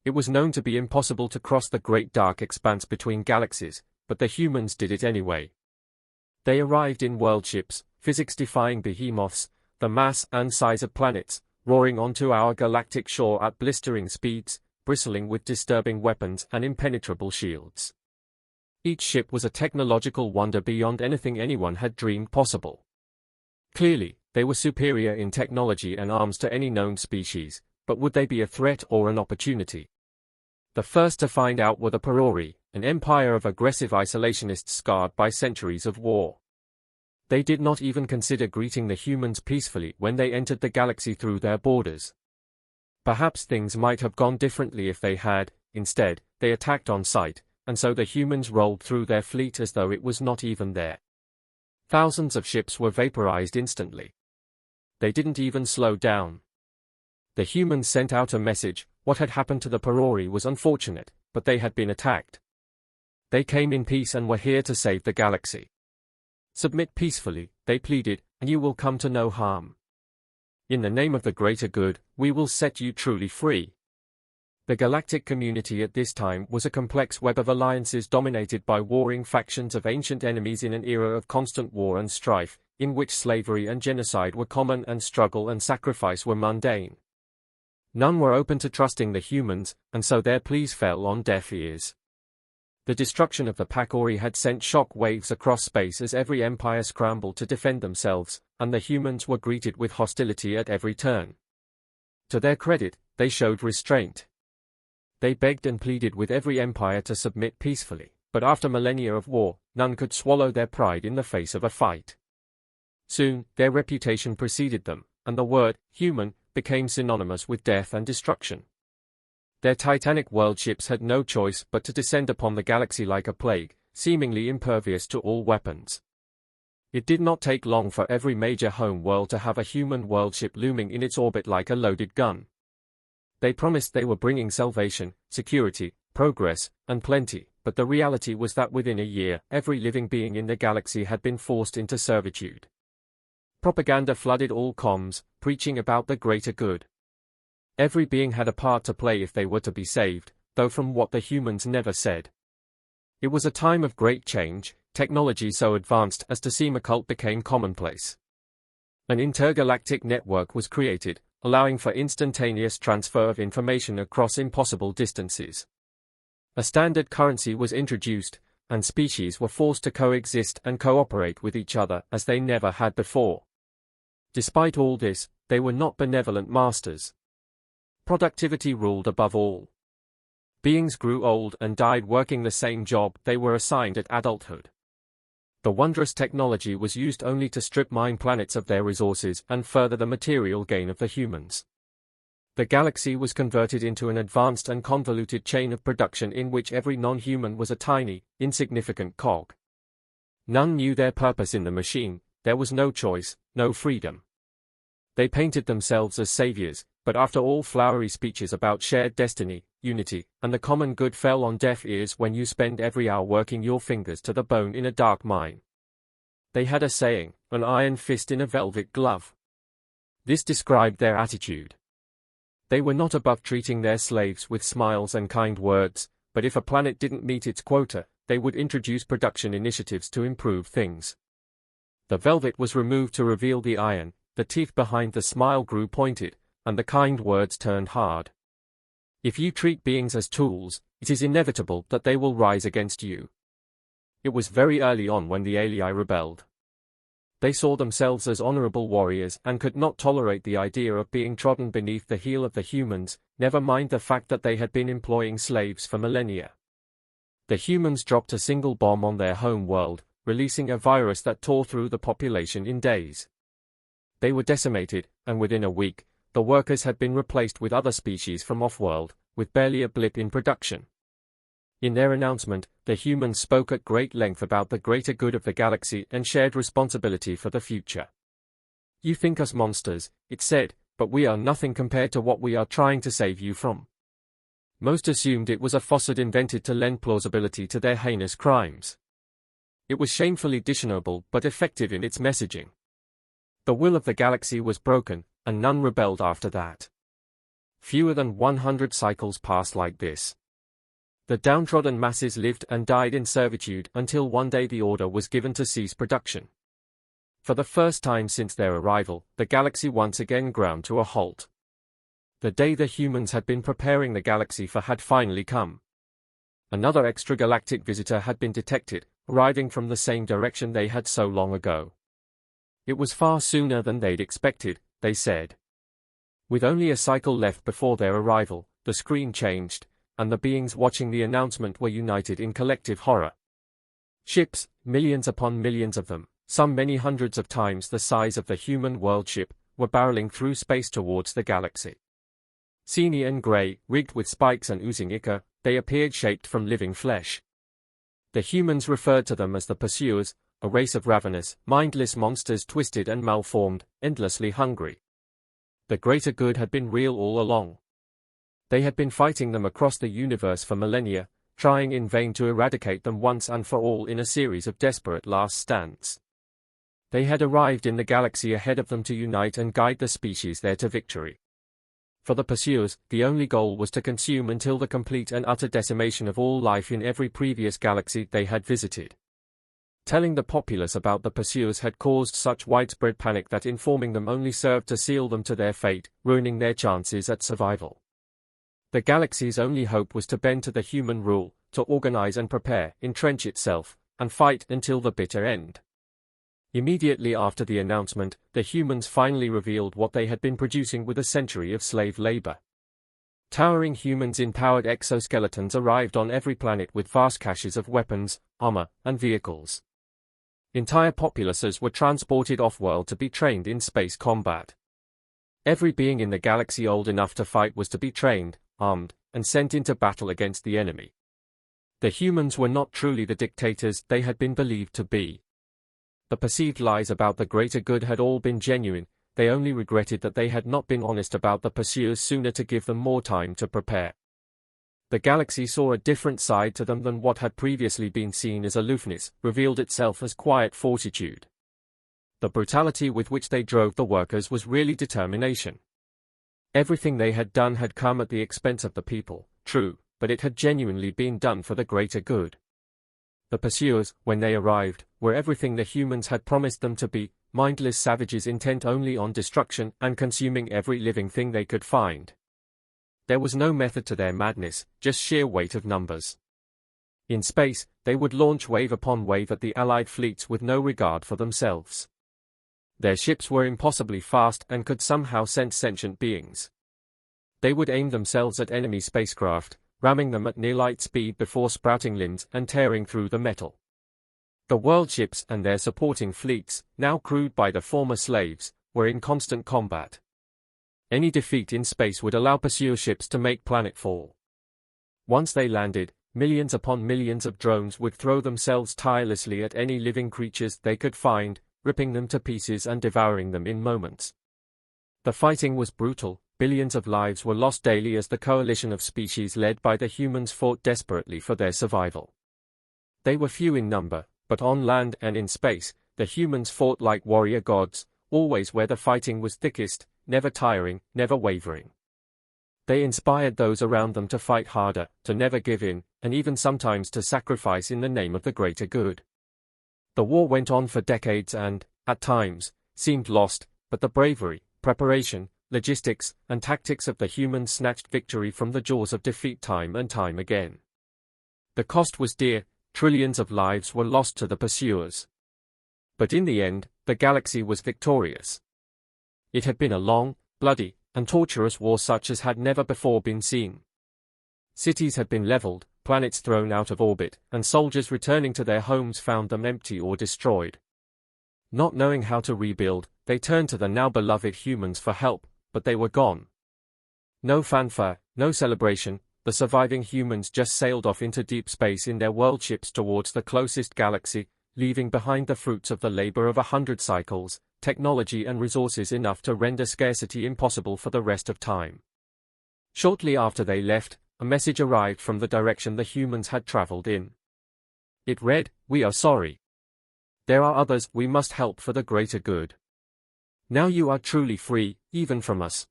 It was known to be impossible to cross the great dark expanse between galaxies, but the humans did it anyway. They arrived in worldships, physics-defying behemoths, the mass and size of planets, roaring onto our galactic shore at blistering speeds, bristling with disturbing weapons and impenetrable shields. Each ship was a technological wonder beyond anything anyone had dreamed possible. Clearly, they were superior in technology and arms to any known species, but would they be a threat or an opportunity? The first to find out were the Perori, an empire of aggressive isolationists scarred by centuries of war. They did not even consider greeting the humans peacefully when they entered the galaxy through their borders. Perhaps things might have gone differently if they had. Instead, they attacked on sight, and so the humans rolled through their fleet as though it was not even there. Thousands of ships were vaporized instantly. They didn't even slow down. The humans sent out a message. What had happened to the Perori was unfortunate, but they had been attacked. They came in peace and were here to save the galaxy. Submit peacefully, they pleaded, and you will come to no harm. In the name of the greater good, we will set you truly free. The galactic community at this time was a complex web of alliances dominated by warring factions of ancient enemies in an era of constant war and strife, in which slavery and genocide were common and struggle and sacrifice were mundane. None were open to trusting the humans, and so their pleas fell on deaf ears. The destruction of the Pakori had sent shock waves across space as every empire scrambled to defend themselves, and the humans were greeted with hostility at every turn. To their credit, they showed restraint. They begged and pleaded with every empire to submit peacefully, but after millennia of war, none could swallow their pride in the face of a fight. Soon, their reputation preceded them, and the word, human, became synonymous with death and destruction. Their titanic worldships had no choice but to descend upon the galaxy like a plague, seemingly impervious to all weapons. It did not take long for every major home world to have a human worldship looming in its orbit like a loaded gun. They promised they were bringing salvation, security, progress, and plenty, but the reality was that within a year, every living being in the galaxy had been forced into servitude. Propaganda flooded all comms, preaching about the greater good. Every being had a part to play if they were to be saved, though from what the humans never said. It was a time of great change, technology so advanced as to seem occult became commonplace. An intergalactic network was created, allowing for instantaneous transfer of information across impossible distances. A standard currency was introduced, and species were forced to coexist and cooperate with each other as they never had before. Despite all this, they were not benevolent masters. Productivity ruled above all. Beings grew old and died working the same job they were assigned at adulthood. The wondrous technology was used only to strip mine planets of their resources and further the material gain of the humans. The galaxy was converted into an advanced and convoluted chain of production in which every non-human was a tiny, insignificant cog. None knew their purpose in the machine. There was no choice, no freedom. They painted themselves as saviors, but after all flowery speeches about shared destiny, unity, and the common good fell on deaf ears when you spend every hour working your fingers to the bone in a dark mine. They had a saying, an iron fist in a velvet glove. This described their attitude. They were not above treating their slaves with smiles and kind words, but if a planet didn't meet its quota, they would introduce production initiatives to improve things. The velvet was removed to reveal the iron, the teeth behind the smile grew pointed, and the kind words turned hard. If you treat beings as tools, it is inevitable that they will rise against you. It was very early on when the Alii rebelled. They saw themselves as honorable warriors and could not tolerate the idea of being trodden beneath the heel of the humans, never mind the fact that they had been employing slaves for millennia. The humans dropped a single bomb on their home world, releasing a virus that tore through the population in days. They were decimated, and within a week, the workers had been replaced with other species from off-world, with barely a blip in production. In their announcement, the humans spoke at great length about the greater good of the galaxy and shared responsibility for the future. You think us monsters, it said, but we are nothing compared to what we are trying to save you from. Most assumed it was a facade invented to lend plausibility to their heinous crimes. It was shamefully dishonorable but effective in its messaging. The will of the galaxy was broken, and none rebelled after that. Fewer than 100 cycles passed like this. The downtrodden masses lived and died in servitude until one day the order was given to cease production. For the first time since their arrival, the galaxy once again ground to a halt. The day the humans had been preparing the galaxy for had finally come. Another extragalactic visitor had been detected, arriving from the same direction they had so long ago. It was far sooner than they'd expected, they said. With only a cycle left before their arrival, the screen changed, and the beings watching the announcement were united in collective horror. Ships, millions upon millions of them, some many hundreds of times the size of the human world ship, were barreling through space towards the galaxy. Seamy and grey, rigged with spikes and oozing ichor, they appeared shaped from living flesh. The humans referred to them as the Pursuers, a race of ravenous, mindless monsters twisted and malformed, endlessly hungry. The greater good had been real all along. They had been fighting them across the universe for millennia, trying in vain to eradicate them once and for all in a series of desperate last stands. They had arrived in the galaxy ahead of them to unite and guide the species there to victory. For the Pursuers, the only goal was to consume until the complete and utter decimation of all life in every previous galaxy they had visited. Telling the populace about the Pursuers had caused such widespread panic that informing them only served to seal them to their fate, ruining their chances at survival. The galaxy's only hope was to bend to the human rule, to organize and prepare, entrench itself, and fight until the bitter end. Immediately after the announcement, the humans finally revealed what they had been producing with a century of slave labor. Towering humans in powered exoskeletons arrived on every planet with vast caches of weapons, armor, and vehicles. Entire populaces were transported off-world to be trained in space combat. Every being in the galaxy old enough to fight was to be trained, armed, and sent into battle against the enemy. The humans were not truly the dictators they had been believed to be. The perceived lies about the greater good had all been genuine, they only regretted that they had not been honest about the Pursuers sooner to give them more time to prepare. The galaxy saw a different side to them than what had previously been seen as aloofness, revealed itself as quiet fortitude. The brutality with which they drove the workers was really determination. Everything they had done had come at the expense of the people, true, but it had genuinely been done for the greater good. The Pursuers, when they arrived, were everything the humans had promised them to be, mindless savages intent only on destruction and consuming every living thing they could find. There was no method to their madness, just sheer weight of numbers. In space, they would launch wave upon wave at the Allied fleets with no regard for themselves. Their ships were impossibly fast and could somehow sense sentient beings. They would aim themselves at enemy spacecraft, ramming them at near-light speed before sprouting limbs and tearing through the metal. The world ships and their supporting fleets, now crewed by the former slaves, were in constant combat. Any defeat in space would allow Pursuer ships to make planetfall. Once they landed, millions upon millions of drones would throw themselves tirelessly at any living creatures they could find, ripping them to pieces and devouring them in moments. The fighting was brutal, billions of lives were lost daily as the coalition of species led by the humans fought desperately for their survival. They were few in number, but on land and in space, the humans fought like warrior gods, always where the fighting was thickest, never tiring, never wavering. They inspired those around them to fight harder, to never give in, and even sometimes to sacrifice in the name of the greater good. The war went on for decades and, at times, seemed lost, but the bravery, preparation, logistics, and tactics of the humans snatched victory from the jaws of defeat time and time again. The cost was dear, trillions of lives were lost to the Pursuers. But in the end, the galaxy was victorious. It had been a long, bloody, and torturous war such as had never before been seen. Cities had been leveled, planets thrown out of orbit, and soldiers returning to their homes found them empty or destroyed. Not knowing how to rebuild, they turned to the now beloved humans for help, but they were gone. No fanfare, no celebration, the surviving humans just sailed off into deep space in their world ships towards the closest galaxy, leaving behind the fruits of the labor of 100 cycles, technology and resources enough to render scarcity impossible for the rest of time. Shortly after they left, a message arrived from the direction the humans had traveled in. It read, "We are sorry. There are others we must help for the greater good. Now you are truly free, even from us."